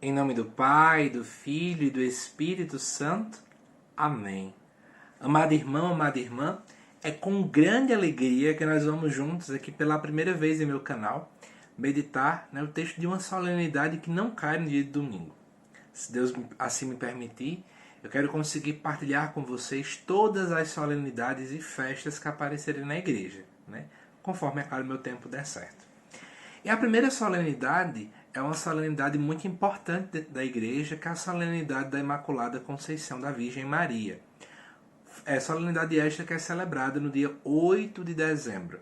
Em nome do Pai, do Filho e do Espírito Santo. Amém. Amado irmão, amada irmã, é com grande alegria que nós vamos juntos aqui pela primeira vez em meu canal meditar o texto de uma solenidade que não cai no dia de domingo. Se Deus assim me permitir, eu quero conseguir partilhar com vocês todas as solenidades e festas que aparecerem na igreja, conforme, é claro, meu tempo der certo. E a primeira solenidade é uma solenidade muito importante da igreja, que é a solenidade da Imaculada Conceição da Virgem Maria. É a solenidade esta que é celebrada no dia 8 de dezembro.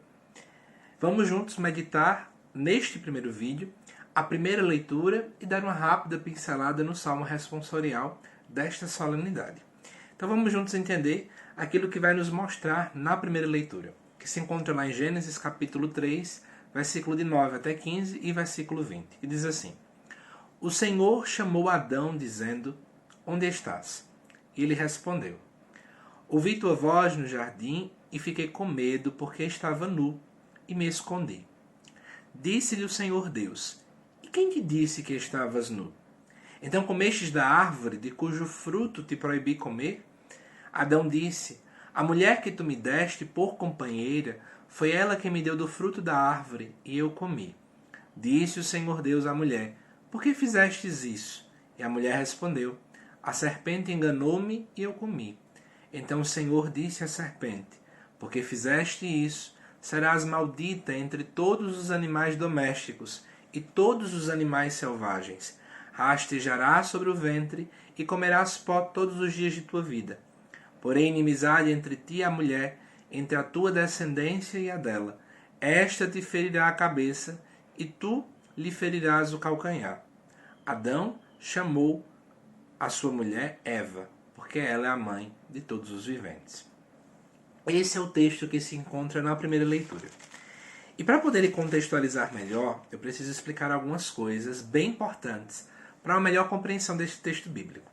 Vamos juntos meditar neste primeiro vídeo a primeira leitura e dar uma rápida pincelada no salmo responsorial desta solenidade. Então vamos juntos entender aquilo que vai nos mostrar na primeira leitura, que se encontra lá em Gênesis capítulo 3, versículo de 9 até 15 e versículo 20. E diz assim: O Senhor chamou Adão, dizendo: Onde estás? E ele respondeu: Ouvi tua voz no jardim e fiquei com medo, porque estava nu e me escondi. Disse-lhe o Senhor Deus: E quem te disse que estavas nu? Então comestes da árvore de cujo fruto te proibi comer? Adão disse: A mulher que tu me deste por companheira, foi ela que me deu do fruto da árvore, e eu comi. Disse o Senhor Deus à mulher: Por que fizestes isso? E a mulher respondeu: A serpente enganou-me e eu comi. Então o Senhor disse à serpente: Porque fizeste isso, serás maldita entre todos os animais domésticos e todos os animais selvagens. Rastejarás sobre o ventre e comerás pó todos os dias de tua vida. Porém, inimizade entre ti e a mulher, entre a tua descendência e a dela. Esta te ferirá a cabeça, e tu lhe ferirás o calcanhar. Adão chamou a sua mulher Eva, porque ela é a mãe de todos os viventes. Esse é o texto que se encontra na primeira leitura. E para poder contextualizar melhor, eu preciso explicar algumas coisas bem importantes para uma melhor compreensão deste texto bíblico.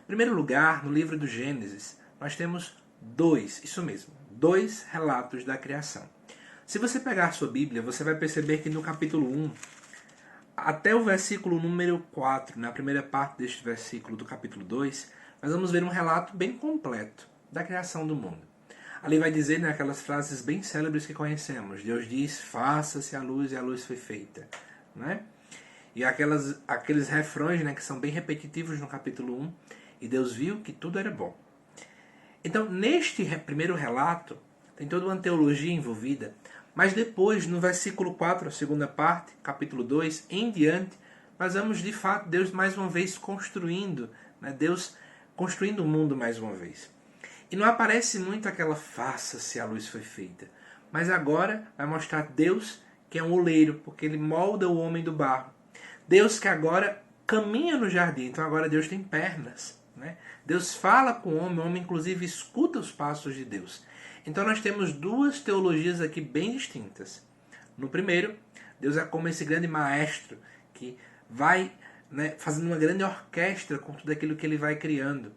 Em primeiro lugar, no livro do Gênesis, nós temos dois relatos da criação. Se você pegar sua Bíblia, você vai perceber que no capítulo 1, até o versículo número 4, na primeira parte deste versículo do capítulo 2, nós vamos ver um relato bem completo da criação do mundo. Ali vai dizer aquelas frases bem célebres que conhecemos. Deus diz: faça-se a luz, e a luz foi feita. E aqueles refrões que são bem repetitivos no capítulo 1. E Deus viu que tudo era bom. Então, neste primeiro relato, tem toda uma teologia envolvida, mas depois, no versículo 4, a segunda parte, capítulo 2, em diante, nós vamos, de fato, Deus mais uma vez construindo, Deus construindo o mundo mais uma vez. E não aparece muito aquela faça-se a luz foi feita, mas agora vai mostrar Deus que é um oleiro, porque ele molda o homem do barro. Deus que agora caminha no jardim, então agora Deus tem pernas. Deus fala com o homem inclusive escuta os passos de Deus. Então nós temos duas teologias aqui bem distintas. No primeiro, Deus é como esse grande maestro que vai fazendo uma grande orquestra com tudo aquilo que ele vai criando.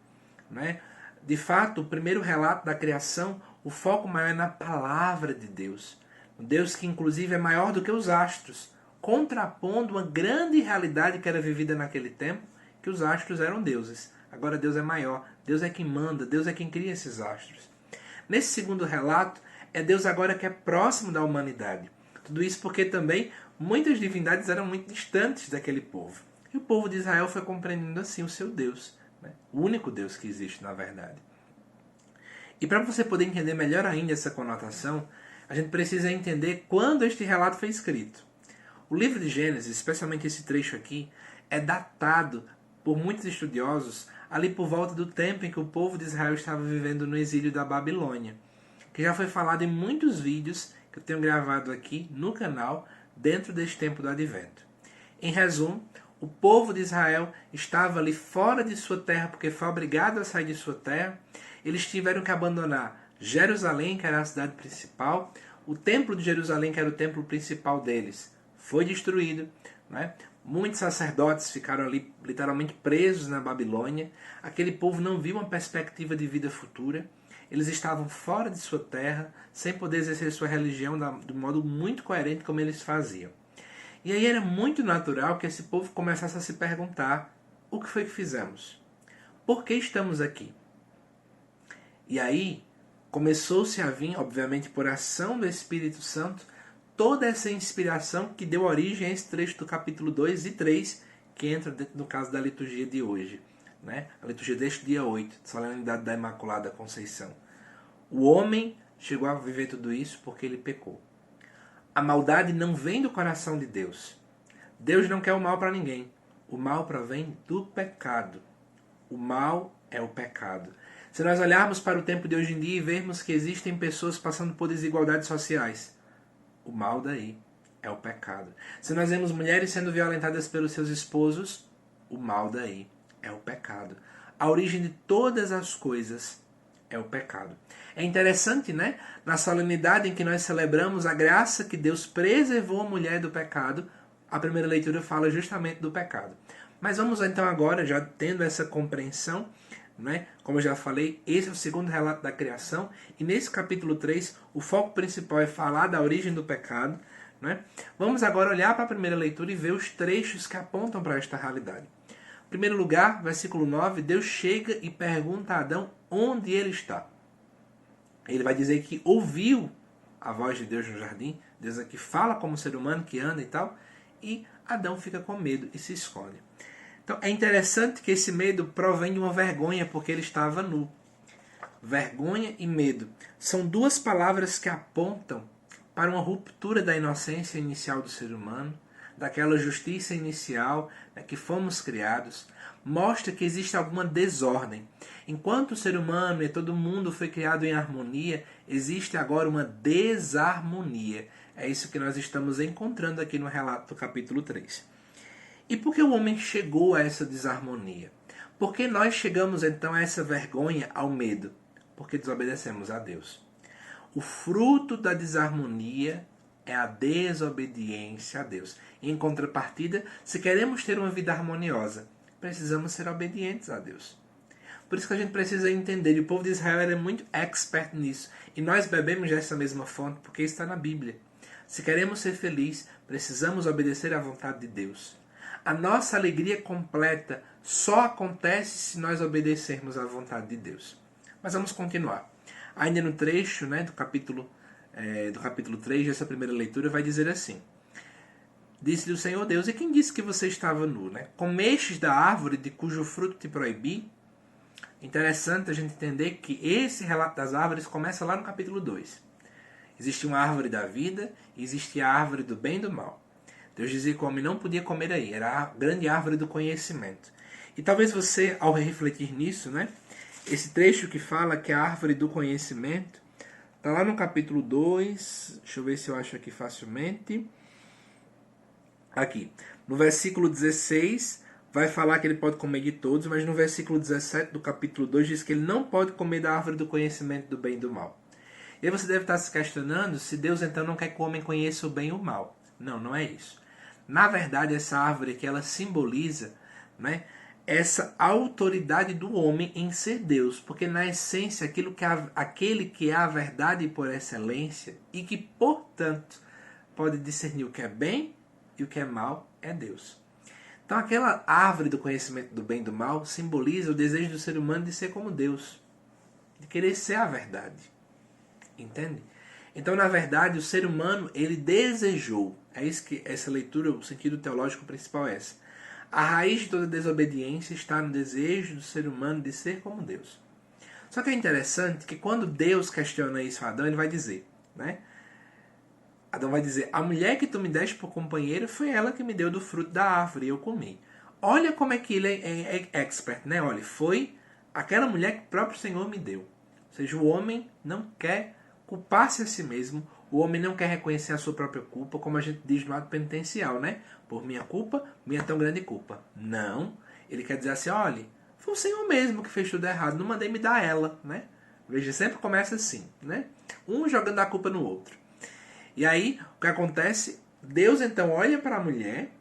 De fato, o primeiro relato da criação, o foco maior é na palavra de Deus. Deus que inclusive é maior do que os astros, contrapondo uma grande realidade que era vivida naquele tempo, que os astros eram deuses. Agora Deus é maior, Deus é quem manda, Deus é quem cria esses astros. Nesse segundo relato, é Deus agora que é próximo da humanidade. Tudo isso porque também muitas divindades eram muito distantes daquele povo. E o povo de Israel foi compreendendo assim o seu Deus, o único Deus que existe na verdade. E para você poder entender melhor ainda essa conotação, a gente precisa entender quando este relato foi escrito. O livro de Gênesis, especialmente esse trecho aqui, é datado por muitos estudiosos ali por volta do tempo em que o povo de Israel estava vivendo no exílio da Babilônia, que já foi falado em muitos vídeos que eu tenho gravado aqui no canal dentro deste tempo do Advento. Em resumo, o povo de Israel estava ali fora de sua terra porque foi obrigado a sair de sua terra. Eles tiveram que abandonar Jerusalém, que era a cidade principal. O templo de Jerusalém, que era o templo principal deles, foi destruído. Muitos sacerdotes ficaram ali literalmente presos na Babilônia. Aquele povo não viu uma perspectiva de vida futura. Eles estavam fora de sua terra, sem poder exercer sua religião do modo muito coerente como eles faziam. E aí era muito natural que esse povo começasse a se perguntar: o que foi que fizemos? Por que estamos aqui? E aí começou-se a vir, obviamente por ação do Espírito Santo, toda essa inspiração que deu origem a esse trecho do capítulo 2 e 3, que entra dentro, no caso da liturgia de hoje, né? A liturgia deste dia 8, solenidade da Imaculada Conceição. O homem chegou a viver tudo isso porque ele pecou. A maldade não vem do coração de Deus. Deus não quer o mal para ninguém. O mal provém do pecado. O mal é o pecado. Se nós olharmos para o tempo de hoje em dia e vermos que existem pessoas passando por desigualdades sociais, o mal daí é o pecado. Se nós vemos mulheres sendo violentadas pelos seus esposos, o mal daí é o pecado. A origem de todas as coisas é o pecado. É interessante, né? Na solenidade em que nós celebramos a graça que Deus preservou a mulher do pecado, a primeira leitura fala justamente do pecado. Mas vamos então agora, já tendo essa compreensão, né? Como eu já falei, esse é o segundo relato da criação, e nesse capítulo 3 o foco principal é falar da origem do pecado, né? Vamos agora olhar para a primeira leitura e ver os trechos que apontam para esta realidade. Em primeiro lugar, versículo 9, Deus chega e pergunta a Adão onde ele está. Ele vai dizer que ouviu a voz de Deus no jardim, Deus aqui fala como ser humano que anda e tal, e Adão fica com medo e se esconde. Então é interessante que esse medo provém de uma vergonha, porque ele estava nu. Vergonha e medo são duas palavras que apontam para uma ruptura da inocência inicial do ser humano, daquela justiça inicial que fomos criados. Mostra que existe alguma desordem. Enquanto o ser humano e todo mundo foi criado em harmonia, existe agora uma desarmonia. É isso que nós estamos encontrando aqui no relato do capítulo 3. E por que o homem chegou a essa desarmonia? Por que nós chegamos então a essa vergonha, ao medo? Porque desobedecemos a Deus. O fruto da desarmonia é a desobediência a Deus. Em contrapartida, se queremos ter uma vida harmoniosa, precisamos ser obedientes a Deus. Por isso que a gente precisa entender, e o povo de Israel era muito expert nisso, e nós bebemos dessa mesma fonte, porque está na Bíblia. Se queremos ser felizes, precisamos obedecer à vontade de Deus. A nossa alegria completa só acontece se nós obedecermos à vontade de Deus. Mas vamos continuar. Ainda no trecho, né, do capítulo 3, essa primeira leitura, vai dizer assim: Disse-lhe o Senhor Deus: E quem disse que você estava nu? Né? Comestes da árvore de cujo fruto te proibi? Interessante a gente entender que esse relato das árvores começa lá no capítulo 2. Existe uma árvore da vida e existe a árvore do bem e do mal. Deus dizia que o homem não podia comer aí, era a grande árvore do conhecimento. E talvez você, ao refletir nisso, né, esse trecho que fala que a árvore do conhecimento, está lá no capítulo 2, deixa eu ver se eu acho aqui facilmente. Aqui, no versículo 16, vai falar que ele pode comer de todos, mas no versículo 17 do capítulo 2 diz que ele não pode comer da árvore do conhecimento do bem e do mal. E aí você deve estar se questionando se Deus então não quer que o homem conheça o bem e o mal. Não, não é isso. Na verdade, essa árvore que ela simboliza, né, essa autoridade do homem em ser Deus, porque na essência aquele que é a verdade por excelência e que, portanto, pode discernir o que é bem e o que é mal é Deus. Então aquela árvore do conhecimento do bem e do mal simboliza o desejo do ser humano de ser como Deus, de querer ser a verdade. Entende? Então, na verdade, o ser humano, ele desejou, é isso que essa leitura, o sentido teológico principal é esse. A raiz de toda desobediência está no desejo do ser humano de ser como Deus. Só que é interessante que quando Deus questiona isso a Adão, ele vai dizer, né? Adão vai dizer: a mulher que tu me deste por companheira foi ela que me deu do fruto da árvore e eu comi. Olha como é que ele é expert, né? Olha, foi aquela mulher que o próprio Senhor me deu. Ou seja, o homem não quer culpar-se a si mesmo, o homem não quer reconhecer a sua própria culpa, como a gente diz no ato penitencial, né? Por minha culpa, minha tão grande culpa. Não, ele quer dizer assim: olha, foi o Senhor mesmo que fez tudo errado, não mandei me dar ela, né? Veja, sempre começa assim, né? Um jogando a culpa no outro. E aí, o que acontece? Deus então olha para a mulher,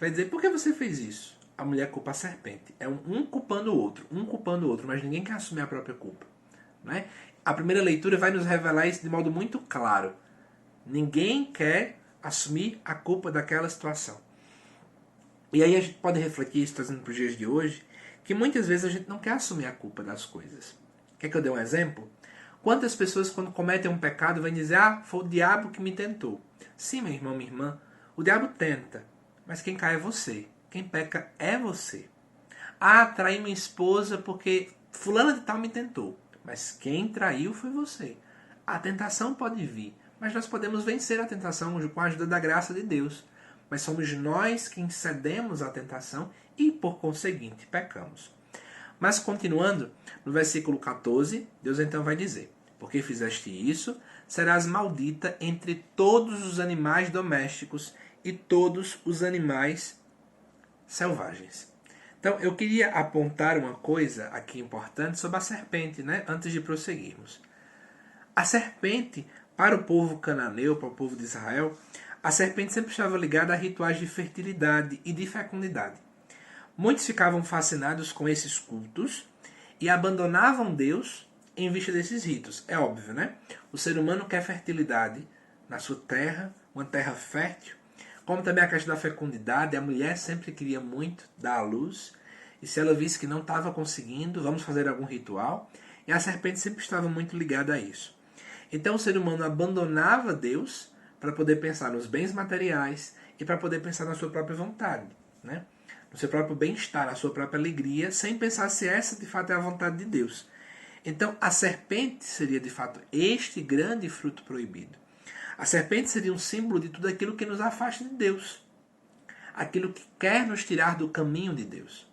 vai dizer: por que você fez isso? A mulher culpa a serpente. É um culpando o outro, mas ninguém quer assumir a própria culpa, né? A primeira leitura vai nos revelar isso de modo muito claro. Ninguém quer assumir a culpa daquela situação. E aí a gente pode refletir isso, trazendo para os dias de hoje, que muitas vezes a gente não quer assumir a culpa das coisas. Quer que eu dê um exemplo? Quantas pessoas, quando cometem um pecado, vão dizer: ah, foi o diabo que me tentou. Sim, meu irmão, minha irmã, o diabo tenta, mas quem cai é você. Quem peca é você. Ah, traí minha esposa porque fulana de tal me tentou. Mas quem traiu foi você. A tentação pode vir, mas nós podemos vencer a tentação com a ajuda da graça de Deus. Mas somos nós quem cedemos à tentação e, por conseguinte, pecamos. Mas continuando, no versículo 14, Deus então vai dizer: porque fizeste isso, serás maldita entre todos os animais domésticos e todos os animais selvagens. Então, eu queria apontar uma coisa aqui importante sobre a serpente, né? Antes de prosseguirmos. A serpente, para o povo cananeu, para o povo de Israel, a serpente sempre estava ligada a rituais de fertilidade e de fecundidade. Muitos ficavam fascinados com esses cultos e abandonavam Deus em vista desses ritos. É óbvio, né? O ser humano quer fertilidade na sua terra, uma terra fértil, como também a questão da fecundidade. A mulher sempre queria muito dar à luz, e se ela visse que não estava conseguindo, vamos fazer algum ritual, e a serpente sempre estava muito ligada a isso. Então o ser humano abandonava Deus para poder pensar nos bens materiais e para poder pensar na sua própria vontade, né? No seu próprio bem-estar, na sua própria alegria, sem pensar se essa de fato é a vontade de Deus. Então a serpente seria de fato este grande fruto proibido. A serpente seria um símbolo de tudo aquilo que nos afasta de Deus, aquilo que quer nos tirar do caminho de Deus.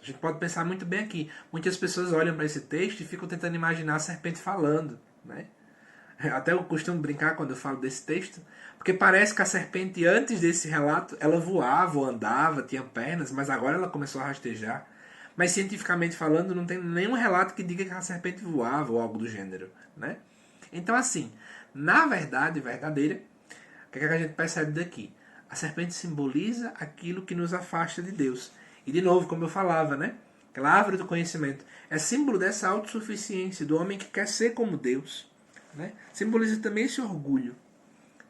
A gente pode pensar muito bem aqui. Muitas pessoas olham para esse texto e ficam tentando imaginar a serpente falando, né? Até eu costumo brincar quando eu falo desse texto, porque parece que a serpente, antes desse relato, ela voava ou andava, tinha pernas, mas agora ela começou a rastejar. Mas cientificamente falando, não tem nenhum relato que diga que a serpente voava ou algo do gênero, né? Então, assim, na verdade verdadeira, o que é que a gente percebe daqui? A serpente simboliza aquilo que nos afasta de Deus. E de novo, como eu falava, né? Aquela árvore do conhecimento é símbolo dessa autossuficiência, do homem que quer ser como Deus, né? Simboliza também esse orgulho.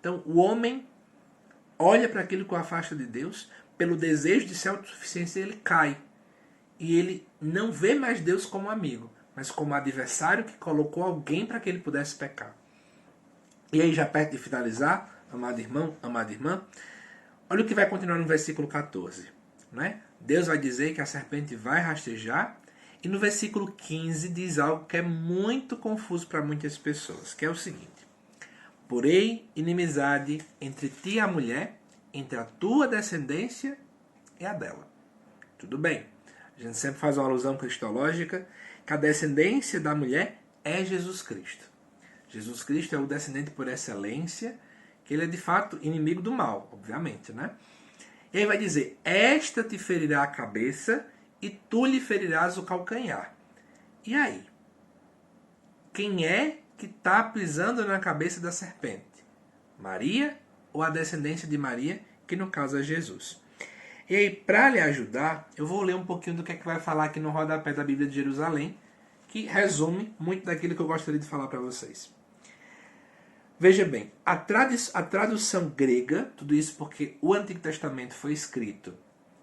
Então, o homem olha para aquilo que o afasta de Deus, pelo desejo de ser autossuficiência, ele cai. E ele não vê mais Deus como amigo, mas como adversário que colocou alguém para que ele pudesse pecar. E aí, já perto de finalizar, amado irmão, amada irmã, olha o que vai continuar no versículo 14. Né? Deus vai dizer que a serpente vai rastejar, e no versículo 15 diz algo que é muito confuso para muitas pessoas, que é o seguinte: porém, inimizade entre ti e a mulher, entre a tua descendência e a dela. Tudo bem. A gente sempre faz uma alusão cristológica que a descendência da mulher é Jesus Cristo. Jesus Cristo é o descendente por excelência, que ele é de fato inimigo do mal, obviamente, né? E aí vai dizer: esta te ferirá a cabeça e tu lhe ferirás o calcanhar. E aí? Quem é que está pisando na cabeça da serpente? Maria ou a descendência de Maria, que no caso é Jesus? E aí, para lhe ajudar, eu vou ler um pouquinho do que é que vai falar aqui no rodapé da Bíblia de Jerusalém, que resume muito daquilo que eu gostaria de falar para vocês. Veja bem, a tradução grega, tudo isso porque o Antigo Testamento foi escrito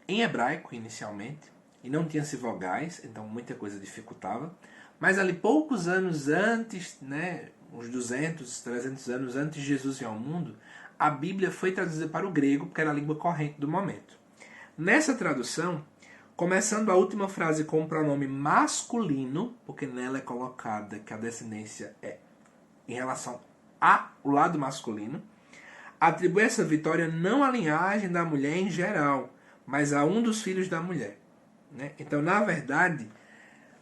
em hebraico inicialmente, e não tinha-se vogais, então muita coisa dificultava, mas ali poucos anos antes, né, uns 200, 300 anos antes de Jesus vir ao mundo, a Bíblia foi traduzida para o grego, porque era a língua corrente do momento. Nessa tradução, começando a última frase com o pronome masculino, porque nela é colocada que a descendência é em relação ao lado masculino, atribui essa vitória não à linhagem da mulher em geral, mas a um dos filhos da mulher. Né? Então, na verdade,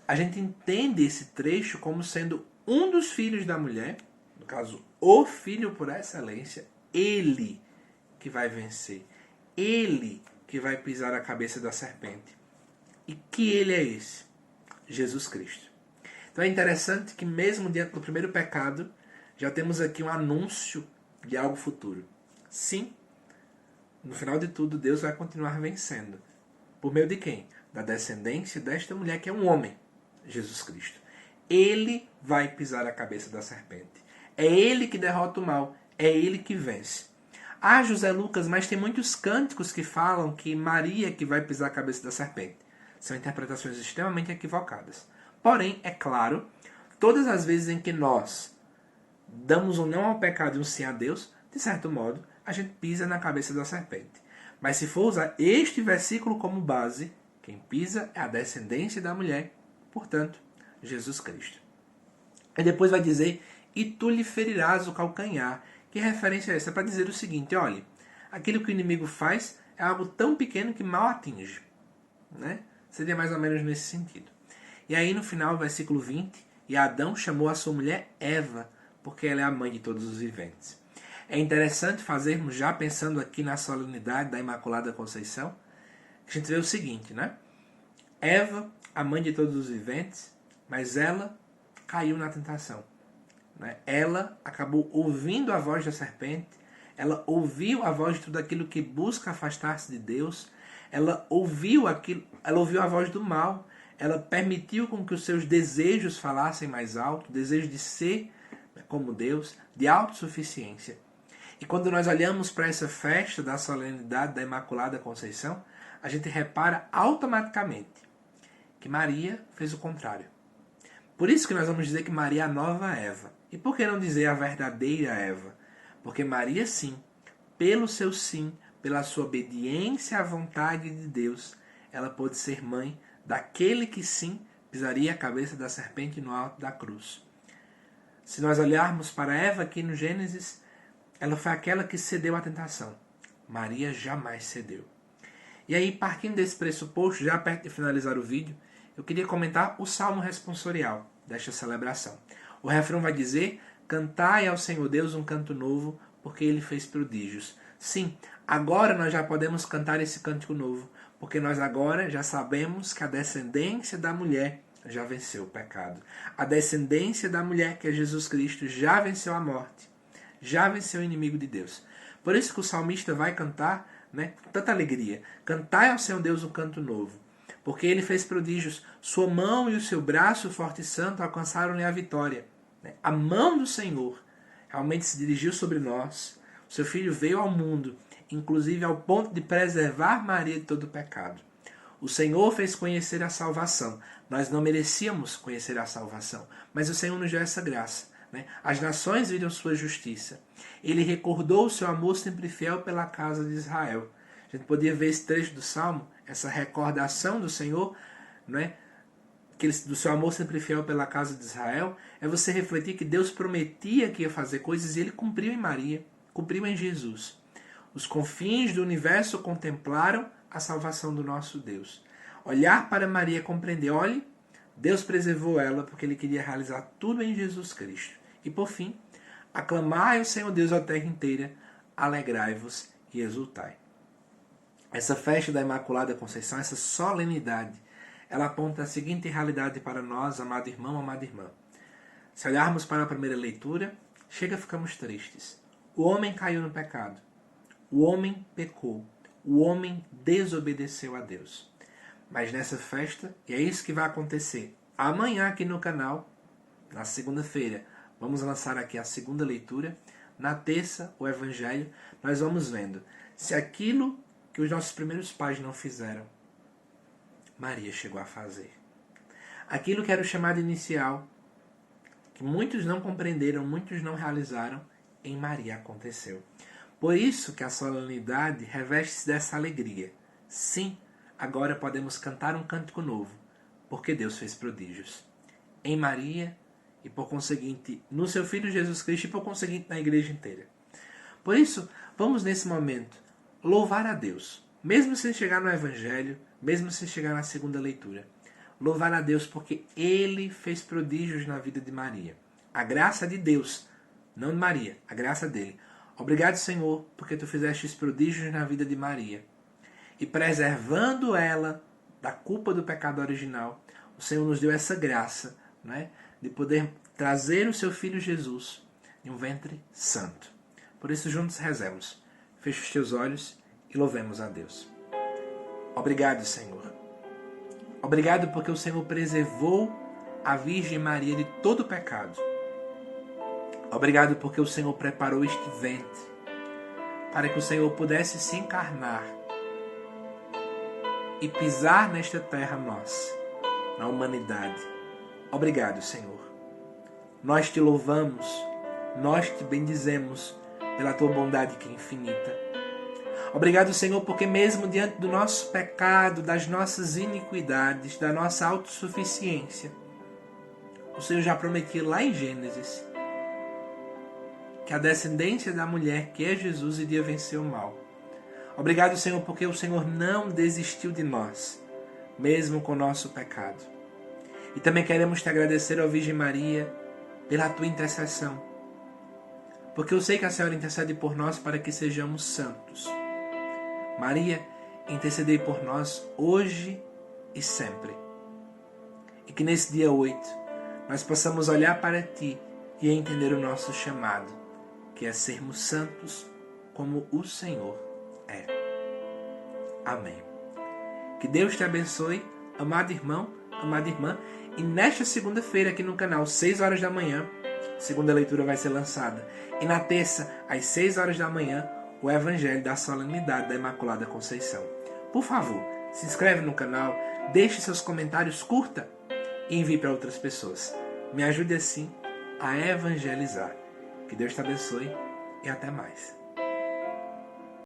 a gente entende esse trecho como sendo um dos filhos da mulher, no caso, o filho por excelência, ele que vai vencer, ele que vai pisar a cabeça da serpente. E que ele é esse? Jesus Cristo. Então é interessante que mesmo diante do primeiro pecado, já temos aqui um anúncio de algo futuro. Sim, no final de tudo, Deus vai continuar vencendo. Por meio de quem? Da descendência desta mulher que é um homem, Jesus Cristo. Ele vai pisar a cabeça da serpente. É ele que derrota o mal. É ele que vence. Ah, José Lucas, mas tem muitos cânticos que falam que Maria que vai pisar a cabeça da serpente. São interpretações extremamente equivocadas. Porém, é claro, todas as vezes em que nós damos um não ao pecado e um sim a Deus, de certo modo, a gente pisa na cabeça da serpente. Mas se for usar este versículo como base, quem pisa é a descendência da mulher, portanto, Jesus Cristo. E depois vai dizer, e tu lhe ferirás o calcanhar. Que referência é essa? Para dizer o seguinte, olha, aquilo que o inimigo faz é algo tão pequeno que mal atinge. Né? Seria mais ou menos nesse sentido. E aí no final, versículo 20, e Adão chamou a sua mulher Eva, porque ela é a mãe de todos os viventes. É interessante fazermos, já pensando aqui na solenidade da Imaculada Conceição, que a gente vê o seguinte, né? Eva, a mãe de todos os viventes, mas ela caiu na tentação. Né? Ela acabou ouvindo a voz da serpente, ela ouviu a voz de tudo aquilo que busca afastar-se de Deus, ela ouviu a voz do mal, ela permitiu com que os seus desejos falassem mais alto, desejo de ser como Deus, de autossuficiência. E quando nós olhamos para essa festa da solenidade da Imaculada Conceição, a gente repara automaticamente que Maria fez o contrário. Por isso que nós vamos dizer que Maria é a nova Eva. E por que não dizer a verdadeira Eva? Porque Maria, sim, pelo seu sim, pela sua obediência à vontade de Deus, ela pôde ser mãe daquele que sim pisaria a cabeça da serpente no alto da cruz. Se nós olharmos para Eva aqui no Gênesis, ela foi aquela que cedeu à tentação. Maria jamais cedeu. E aí, partindo desse pressuposto, já perto de finalizar o vídeo, eu queria comentar o salmo responsorial desta celebração. O refrão vai dizer, cantai ao Senhor Deus um canto novo, porque Ele fez prodígios. Sim, agora nós já podemos cantar esse cântico novo, porque nós agora já sabemos que a descendência da mulher já venceu o pecado. A descendência da mulher, que é Jesus Cristo, já venceu a morte, já venceu o inimigo de Deus. Por isso que o salmista vai cantar, né, com tanta alegria. Cantai ao Senhor Deus um canto novo, porque Ele fez prodígios. Sua mão e o seu braço forte e santo alcançaram-lhe a vitória. A mão do Senhor realmente se dirigiu sobre nós. O seu Filho veio ao mundo, inclusive ao ponto de preservar Maria de todo pecado. O Senhor fez conhecer a salvação. Nós não merecíamos conhecer a salvação, mas o Senhor nos deu essa graça. As nações viram sua justiça. Ele recordou o seu amor sempre fiel pela casa de Israel. A gente podia ver esse trecho do Salmo, essa recordação do Senhor, do seu amor sempre fiel pela casa de Israel, é você refletir que Deus prometia que ia fazer coisas e Ele cumpriu em Maria, cumpriu em Jesus. Os confins do universo contemplaram a salvação do nosso Deus. Olhar para Maria e compreender, olhe, Deus preservou ela porque Ele queria realizar tudo em Jesus Cristo. E por fim, aclamai o Senhor Deus a terra inteira, alegrai-vos e exultai. Essa festa da Imaculada Conceição, essa solenidade, ela aponta a seguinte realidade para nós, amado irmão, amada irmã. Se olharmos para a primeira leitura, ficamos tristes. O homem caiu no pecado. O homem pecou. O homem desobedeceu a Deus. Mas nessa festa, e é isso que vai acontecer amanhã aqui no canal, na segunda-feira, vamos lançar aqui a segunda leitura. Na terça, o Evangelho, nós vamos vendo se aquilo que os nossos primeiros pais não fizeram, Maria chegou a fazer. Aquilo que era o chamado inicial, que muitos não compreenderam, muitos não realizaram, em Maria aconteceu. Por isso que a solenidade reveste-se dessa alegria. Sim, agora podemos cantar um cântico novo, porque Deus fez prodígios. Em Maria e, por conseguinte, no seu Filho Jesus Cristo e, por conseguinte, na igreja inteira. Por isso, vamos nesse momento louvar a Deus, mesmo sem chegar no Evangelho, mesmo sem chegar na segunda leitura. Louvar a Deus porque Ele fez prodígios na vida de Maria. A graça de Deus, não de Maria, a graça dele. Obrigado, Senhor, porque Tu fizeste os prodígios na vida de Maria. E preservando ela da culpa do pecado original, o Senhor nos deu essa graça, de poder trazer o Seu Filho Jesus em um ventre santo. Por isso, juntos rezemos. Feche os teus olhos e louvemos a Deus. Obrigado, Senhor. Obrigado porque o Senhor preservou a Virgem Maria de todo pecado. Obrigado porque o Senhor preparou este ventre para que o Senhor pudesse se encarnar e pisar nesta terra nossa, na humanidade. Obrigado, Senhor. Nós te louvamos, nós te bendizemos pela tua bondade que é infinita. Obrigado, Senhor, porque mesmo diante do nosso pecado, das nossas iniquidades, da nossa autossuficiência, o Senhor já prometia lá em Gênesis que a descendência da mulher, que é Jesus, iria vencer o mal. Obrigado, Senhor, porque o Senhor não desistiu de nós, mesmo com o nosso pecado. E também queremos te agradecer, ó Virgem Maria, pela tua intercessão, porque eu sei que a Senhora intercede por nós para que sejamos santos. Maria, intercedei por nós hoje e sempre. E que nesse dia 8 nós possamos olhar para ti e entender o nosso chamado, que é sermos santos como o Senhor é. Amém. Que Deus te abençoe, amado irmão, amada irmã. E nesta segunda-feira aqui no canal, 6 horas da manhã, a segunda leitura vai ser lançada. E na terça, às 6 horas da manhã, o Evangelho da Solenidade da Imaculada Conceição. Por favor, se inscreve no canal, deixe seus comentários, curta e envie para outras pessoas. Me ajude assim a evangelizar. Que Deus te abençoe e até mais.